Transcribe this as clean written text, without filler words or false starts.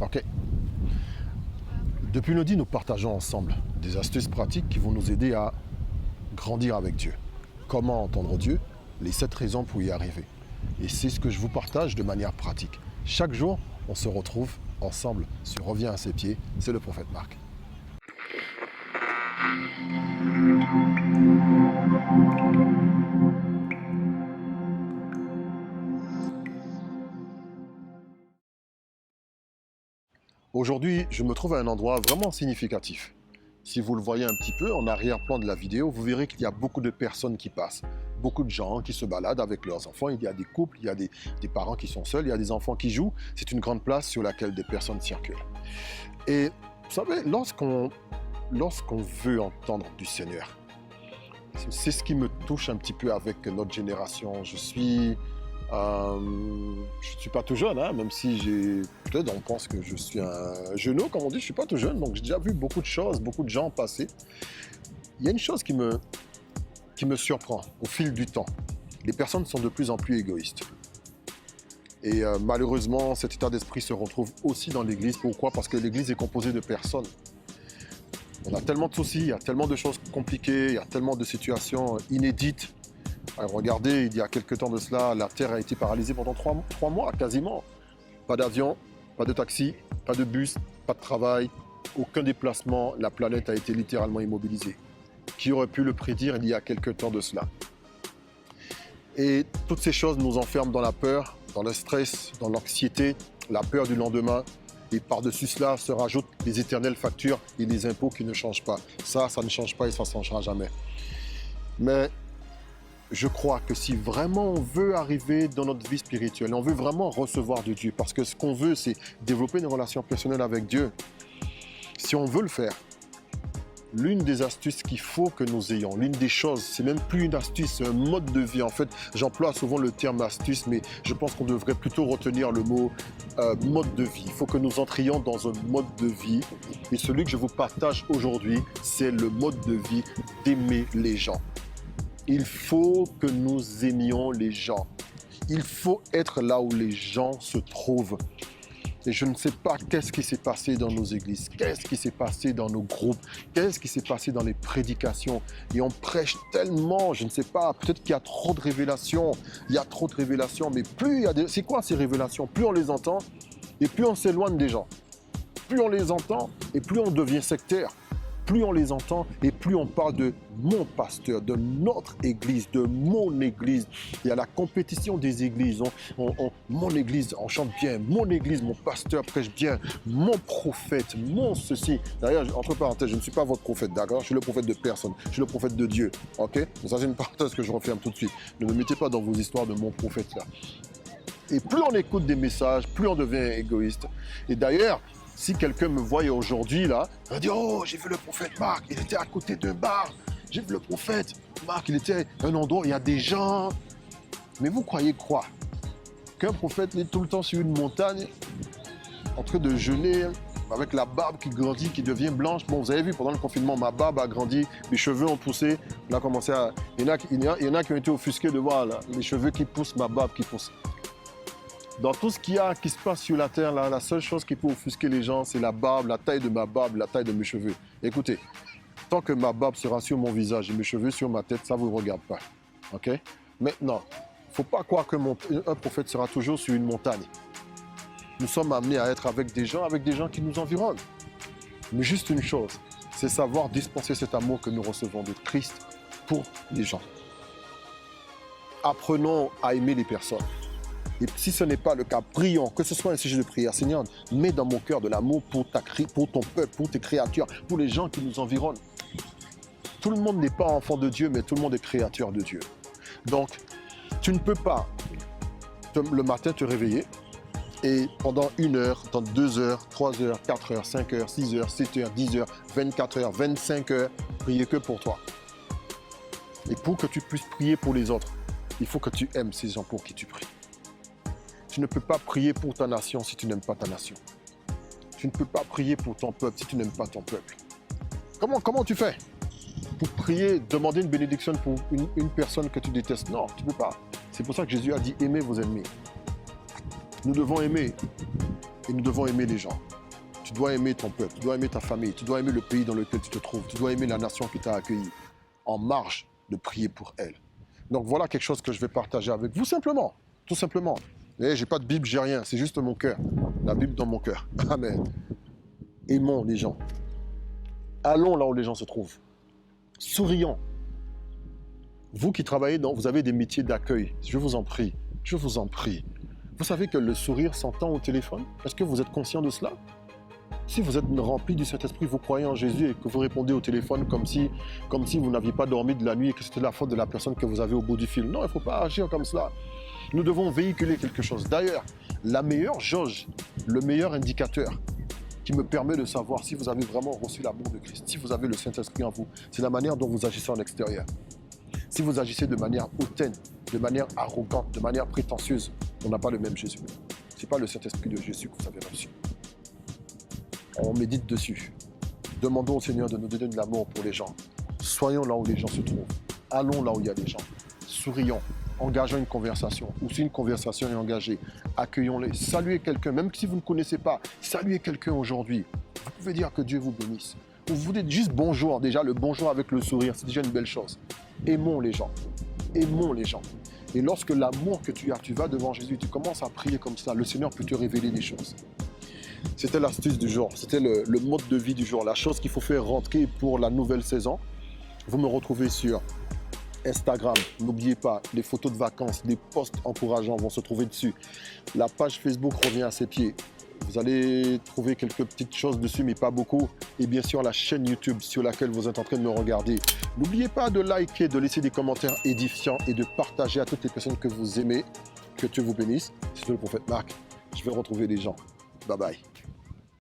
Ok. Depuis lundi, nous partageons ensemble des astuces pratiques qui vont nous aider à grandir avec Dieu. Comment entendre Dieu? Les 7 raisons pour y arriver. Et c'est ce que je vous partage de manière pratique. Chaque jour, on se retrouve ensemble sur Reviens à ses pieds. C'est le prophète Marc. Aujourd'hui, je me trouve à un endroit vraiment significatif. Si vous le voyez un petit peu en arrière-plan de la vidéo, vous verrez qu'il y a beaucoup de personnes qui passent. Beaucoup de gens qui se baladent avec leurs enfants. Il y a des couples, il y a des parents qui sont seuls, il y a des enfants qui jouent. C'est une grande place sur laquelle des personnes circulent. Et vous savez, lorsqu'on veut entendre du Seigneur, c'est ce qui me touche un petit peu avec notre génération. Je suis pas tout jeune, hein, même si peut-être on pense que je suis un genou, comme on dit, je suis pas tout jeune, donc j'ai déjà vu beaucoup de choses, beaucoup de gens passer. Il y a une chose qui me surprend au fil du temps. Les personnes sont de plus en plus égoïstes. Et malheureusement, cet état d'esprit se retrouve aussi dans l'Église. Pourquoi? Parce que l'Église est composée de personnes. On a tellement de soucis, il y a tellement de choses compliquées, il y a tellement de situations inédites. Alors, regardez, il y a quelques temps de cela, la Terre a été paralysée pendant 3 mois, quasiment. Pas d'avion, pas de taxi, pas de bus, pas de travail, aucun déplacement. La planète a été littéralement immobilisée. Qui aurait pu le prédire il y a quelques temps de cela? Et toutes ces choses nous enferment dans la peur, dans le stress, dans l'anxiété, la peur du lendemain. Et par-dessus cela se rajoutent les éternelles factures et les impôts qui ne changent pas. Ça ne change pas et ça ne changera jamais. Mais je crois que si vraiment on veut arriver dans notre vie spirituelle, on veut vraiment recevoir de Dieu, parce que ce qu'on veut, c'est développer une relation personnelle avec Dieu. Si on veut le faire, l'une des astuces qu'il faut que nous ayons, l'une des choses, c'est même plus une astuce, c'est un mode de vie. En fait, j'emploie souvent le terme astuce, mais je pense qu'on devrait plutôt retenir le mot mode de vie. Il faut que nous entrions dans un mode de vie. Et celui que je vous partage aujourd'hui, c'est le mode de vie d'aimer les gens. Il faut que nous aimions les gens. Il faut être là où les gens se trouvent. Et je ne sais pas qu'est-ce qui s'est passé dans nos églises, qu'est-ce qui s'est passé dans nos groupes, qu'est-ce qui s'est passé dans les prédications. Et on prêche tellement, je ne sais pas, peut-être qu'il y a trop de révélations, mais plus il y a c'est quoi ces révélations? Plus on les entend et plus on s'éloigne des gens. Plus on les entend et plus on devient sectaire. Plus on les entend et plus on parle de mon pasteur, de notre église, de mon église. Il y a la compétition des églises. Mon église, on chante bien. Mon église, mon pasteur prêche bien. Mon prophète, mon ceci. D'ailleurs, entre parenthèses, je ne suis pas votre prophète, d'accord? Je suis le prophète de personne. Je suis le prophète de Dieu, ok? Donc ça, c'est une parenthèse que je referme tout de suite. Ne me mettez pas dans vos histoires de mon prophète, là. Et plus on écoute des messages, plus on devient égoïste. Et d'ailleurs, si quelqu'un me voyait aujourd'hui, là, il va dire « Oh, j'ai vu le prophète Marc, il était à côté d'un bar. J'ai vu le prophète Marc, il était à un endroit où il y a des gens. » Mais vous croyez quoi? Qu'un prophète est tout le temps sur une montagne, en train de jeûner, avec la barbe qui grandit, qui devient blanche. Bon, vous avez vu, pendant le confinement, ma barbe a grandi, mes cheveux ont poussé. On a commencé à... Il y en a qui ont été offusqués de voir là, les cheveux qui poussent, ma barbe qui pousse. Dans tout ce qui se passe sur la terre, là, la seule chose qui peut offusquer les gens, c'est la barbe, la taille de ma barbe, la taille de mes cheveux. Écoutez, tant que ma barbe sera sur mon visage et mes cheveux sur ma tête, ça ne vous regarde pas. Ok? Maintenant, il ne faut pas croire qu'un prophète sera toujours sur une montagne. Nous sommes amenés à être avec des gens qui nous environnent. Mais juste une chose, c'est savoir dispenser cet amour que nous recevons de Christ pour les gens. Apprenons à aimer les personnes. Et si ce n'est pas le cas, prions, que ce soit un sujet de prière. Seigneur, mets dans mon cœur de l'amour pour ton peuple, pour tes créatures, pour les gens qui nous environnent. Tout le monde n'est pas enfant de Dieu, mais tout le monde est créature de Dieu. Donc, tu ne peux pas le matin te réveiller et pendant 1 heure, dans 2 heures, 3 heures, 4 heures, 5 heures, 6 heures, 7 heures, 10 heures, 24 heures, 25 heures, prier que pour toi. Et pour que tu puisses prier pour les autres, il faut que tu aimes ces gens pour qui tu pries. Tu ne peux pas prier pour ta nation si tu n'aimes pas ta nation. Tu ne peux pas prier pour ton peuple si tu n'aimes pas ton peuple. Comment tu fais pour prier, demander une bénédiction pour une personne que tu détestes? Non, tu ne peux pas. C'est pour ça que Jésus a dit « Aimez vos ennemis ». Nous devons aimer. Et nous devons aimer les gens. Tu dois aimer ton peuple, tu dois aimer ta famille, tu dois aimer le pays dans lequel tu te trouves, tu dois aimer la nation qui t'a accueilli, en marge de prier pour elle. Donc voilà quelque chose que je vais partager avec vous simplement, tout simplement. Et j'ai pas de Bible, j'ai rien, c'est juste mon cœur, la Bible dans mon cœur. Amen. Aimons les gens. Allons là où les gens se trouvent. Sourions. Vous qui travaillez vous avez des métiers d'accueil, je vous en prie, je vous en prie. Vous savez que le sourire s'entend au téléphone? Est-ce que vous êtes conscient de cela? Si vous êtes rempli du Saint-Esprit, vous croyez en Jésus et que vous répondez au téléphone comme si vous n'aviez pas dormi de la nuit et que c'était la faute de la personne que vous avez au bout du fil. Non, il ne faut pas agir comme cela. Nous devons véhiculer quelque chose. D'ailleurs, la meilleure jauge, le meilleur indicateur qui me permet de savoir si vous avez vraiment reçu l'amour de Christ, si vous avez le Saint-Esprit en vous, c'est la manière dont vous agissez en extérieur. Si vous agissez de manière hautaine, de manière arrogante, de manière prétentieuse, on n'a pas le même Jésus. Ce n'est pas le Saint-Esprit de Jésus que vous avez reçu. On médite dessus. Demandons au Seigneur de nous donner de l'amour pour les gens. Soyons là où les gens se trouvent. Allons là où il y a des gens. Sourions. Engageons une conversation. Ou si une conversation est engagée, accueillons-les. Saluez quelqu'un, même si vous ne connaissez pas. Saluez quelqu'un aujourd'hui. Vous pouvez dire que Dieu vous bénisse. Ou vous dites juste bonjour. Déjà, le bonjour avec le sourire, c'est déjà une belle chose. Aimons les gens. Aimons les gens. Et lorsque l'amour que tu as, tu vas devant Jésus, tu commences à prier comme ça, le Seigneur peut te révéler des choses. C'était l'astuce du jour, c'était le mode de vie du jour, la chose qu'il faut faire rentrer pour la nouvelle saison. Vous me retrouvez sur Instagram, n'oubliez pas, les photos de vacances, les posts encourageants vont se trouver dessus. La page Facebook revient à ses pieds. Vous allez trouver quelques petites choses dessus, mais pas beaucoup. Et bien sûr, la chaîne YouTube sur laquelle vous êtes en train de me regarder. N'oubliez pas de liker, de laisser des commentaires édifiants et de partager à toutes les personnes que vous aimez. Que Dieu vous bénisse. C'est le prophète Marc. Je vais retrouver les gens. Bye bye.